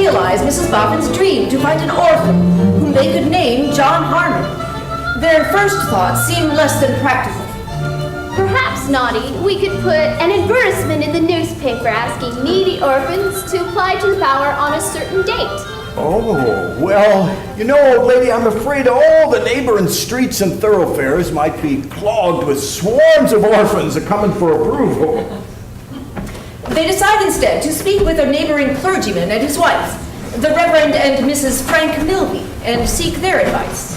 realize Mrs. Boffin's dream to find an orphan whom they could name John Harmon. Their first thoughts seemed less than practical. Perhaps, Naughty, we could put an advertisement in the newspaper asking needy orphans to apply to the power on a certain date. Oh, well, you know, old lady, I'm afraid all the neighboring streets and thoroughfares might be clogged with swarms of orphans a-coming for approval. They decide instead to speak with a neighboring clergyman and his wife, the Reverend and Mrs. Frank Milby, and seek their advice.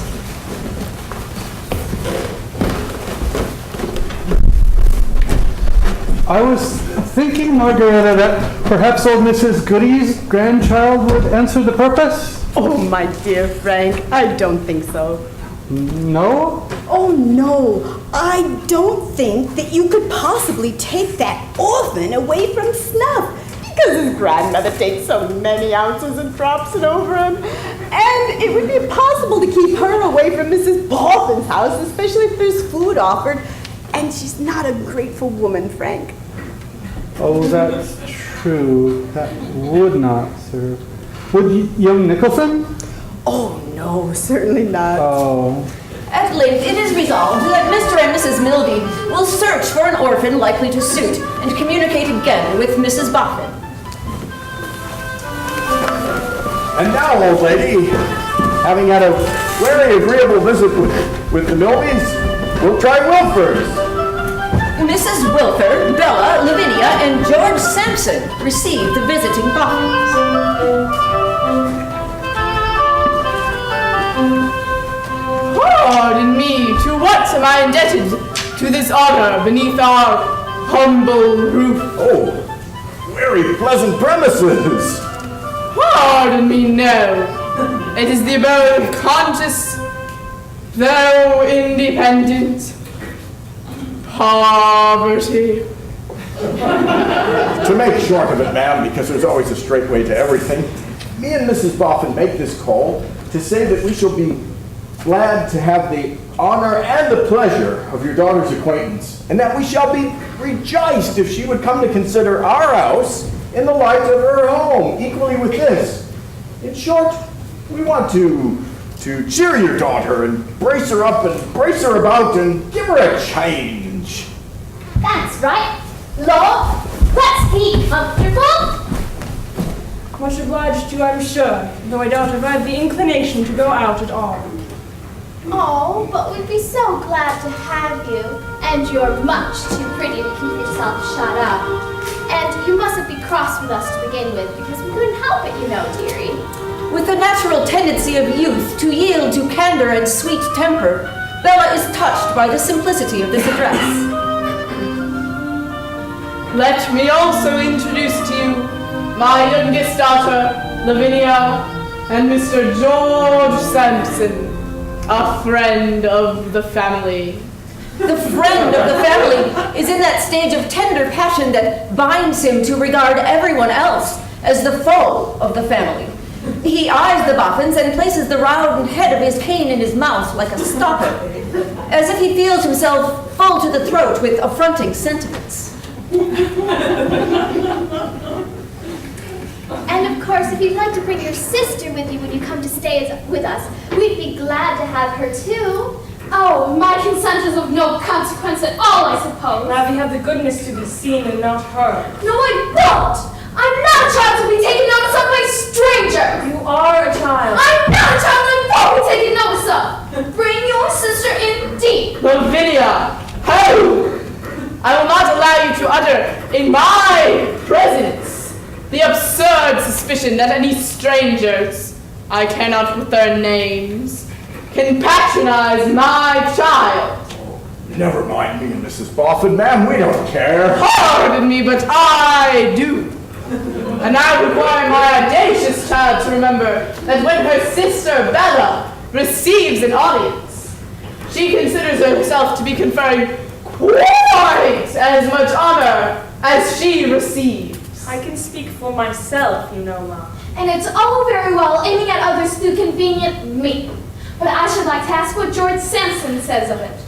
I was thinking, Margareta, that perhaps old Mrs. Goody's grandchild would answer the purpose? Oh, my dear Frank, I don't think so. No? Oh, no. I don't think that you could possibly take that orphan away from Snuff. Because his grandmother takes so many ounces and drops it over him. And it would be impossible to keep her away from Mrs. Boffin's house, especially if there's food offered. And she's not a grateful woman, Frank. Oh, that's true. That would not serve. Would young Nicholson? Oh, no, certainly not. Oh. At length, it is resolved that Mr. and Mrs. Milby will search for an orphan likely to suit and communicate again with Mrs. Boffin. And now, old lady, having had a very agreeable visit with the Milbys, we'll try Wilford's. Mrs. Wilfer, Bella, Lavinia, and George Sampson received the visiting Boffins. Pardon me, to what am I indebted to this honor beneath our humble roof? Oh, very pleasant premises. Pardon me, no. It is the abode of conscious, though independent, poverty. To make short of it, ma'am, because there's always a straight way to everything, me and Mrs. Boffin make this call to say that we shall be glad to have the honor and the pleasure of your daughter's acquaintance, and that we shall be rejoiced if she would come to consider our house in the light of her home, equally with this. In short, we want to cheer your daughter and brace her up and brace her about and give her a change. That's right. Lord, let's be comfortable. Much obliged to you, I'm sure, though I doubt if I have the inclination to go out at all. Oh, but we'd be so glad to have you. And you're much too pretty to keep yourself shut up. And you mustn't be cross with us to begin with, because we couldn't help it, you know, dearie. With the natural tendency of youth to yield to candor and sweet temper, Bella is touched by the simplicity of this address. Let me also introduce to you my youngest daughter, Lavinia, and Mr. George Sampson, a friend of the family. The friend of the family is in that stage of tender passion that binds him to regard everyone else as the foe of the family. He eyes the Boffins and places the round head of his cane in his mouth like a stopper, as if he feels himself full to the throat with affronting sentiments. And of course, if you'd like to bring your sister with you when you come to stay with us, we'd be glad to have her too. Oh, my consent is of no consequence at all, I suppose. Now, if you have the goodness to be seen and not heard. No, I won't! I'm not a child to be taken notice of by a stranger! You are a child. I'm not a child I won't be taken notice of! Bring your sister indeed! Lavinia, ho! I will not allow you to utter in my presence the absurd suspicion that any strangers, I care not with their names, can patronize my child. Never mind me and Mrs. Boffin, ma'am, we don't care. Pardon me, but I do. And I require my audacious child to remember that when her sister Bella receives an audience, she considers herself to be conferring quite as much honor as she receives. I can speak for myself, you know, Ma. And it's all very well aiming at others through convenient me. But I should like to ask what George Sampson says of it.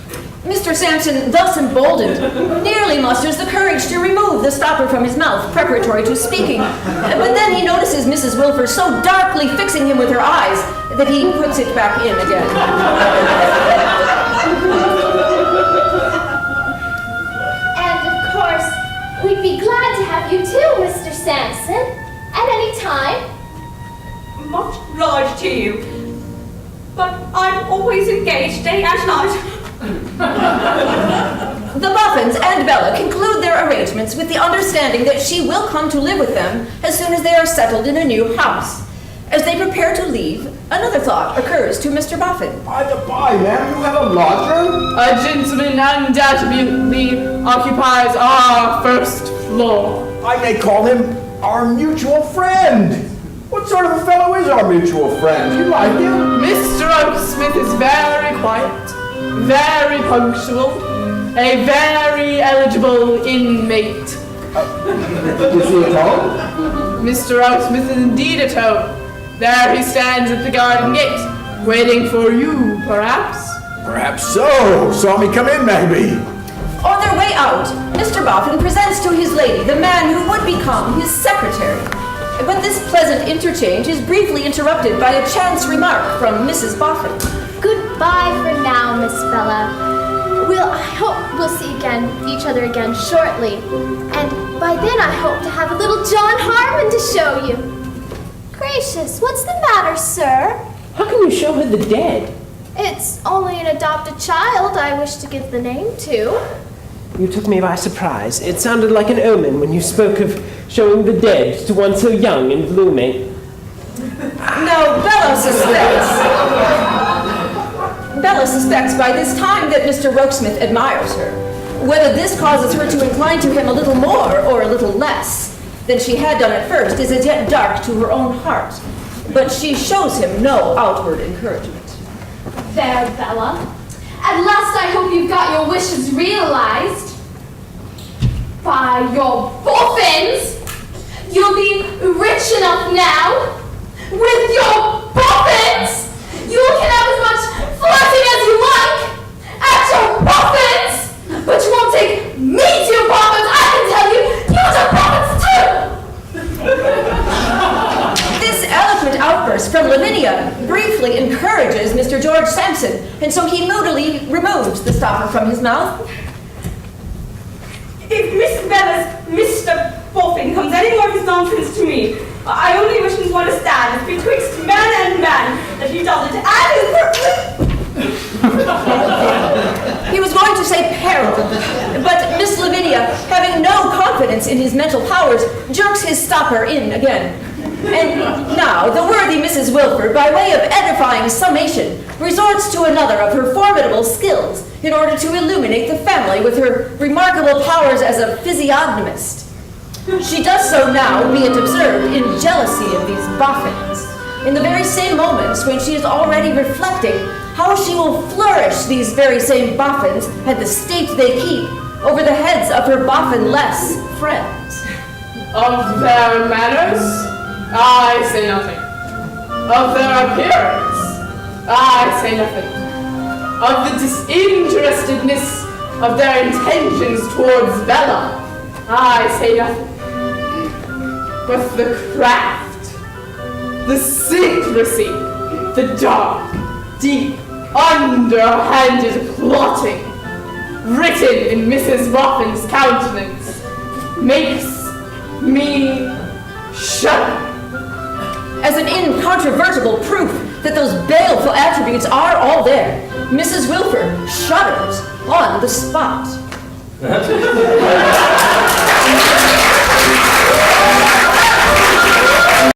Mr. Sampson, thus emboldened, nearly musters the courage to remove the stopper from his mouth, preparatory to speaking. But then he notices Mrs. Wilfer so darkly fixing him with her eyes that he puts it back in again. And of course, we'd be glad to have you too, Mr. Sampson, at any time. Much obliged to you, but I'm always engaged day and night. The Boffins and Bella conclude their arrangements with the understanding that she will come to live with them as soon as they are settled in a new house. As they prepare to leave, another thought occurs to Mr. Boffin. By the by, ma'am, you have a lodger? A gentleman undoubtedly occupies our first floor. I may call him our mutual friend. What sort of a fellow is our mutual friend? You like him? Mr. Oaksmith is very quiet, very punctual, a very eligible inmate. Is he at home? Mr. Oaksmith is indeed at home. There he stands at the garden gate, waiting for you, perhaps. Perhaps so. Saw me come in, maybe. On their way out, Mr. Boffin presents to his lady the man who would become his secretary. But this pleasant interchange is briefly interrupted by a chance remark from Mrs. Boffin. Goodbye for now, Miss Bella. I hope we'll see each other again shortly. And by then I hope to have a little John Harmon to show you. Gracious, what's the matter, sir? How can you show her the dead? It's only an adopted child I wish to give the name to. You took me by surprise. It sounded like an omen when you spoke of showing the dead to one so young and blooming. Now, Bella suspects by this time that Mr. Rokesmith admires her. Whether this causes her to incline to him a little more or a little less than she had done at first is as yet dark to her own heart. But she shows him no outward encouragement. There, Bella. At last I hope you've got your wishes realized. By your boffins! You'll be rich enough now. With your boffins! You can have as much flirting as you like. At your boffins! But you won't take me to your boffins, I can tell you! You to boffins too! This eloquent outburst from Lavinia briefly encourages Mr. George Sampson, and so he moodily removes the stopper from his mouth. If Miss Bella's Mr. Boffin comes any more of his nonsense to me, I only wish him to understand that betwixt man and man that he does it and He was going to say peril, but Miss Lavinia, having no confidence in his mental powers, jerks his stopper in again. And now the worthy Mrs. Wilfer, by way of edifying summation, resorts to another of her formidable skills in order to illuminate the family with her remarkable powers as a physiognomist. She does so now, be it observed, in jealousy of these Boffins, in the very same moments when she is already reflecting how she will flourish these very same Boffins at the state they keep over the heads of her Boffin-less friends. Of their manners, I say nothing. Of their appearance, I say nothing. Of the disinterestedness of their intentions towards Bella, I say nothing. But the craft, the secrecy, the dark, deep, underhanded plotting written in Mrs. Boffin's countenance makes me shudder. As an incontrovertible proof that those baleful attributes are all there, Mrs. Wilfer shudders on the spot.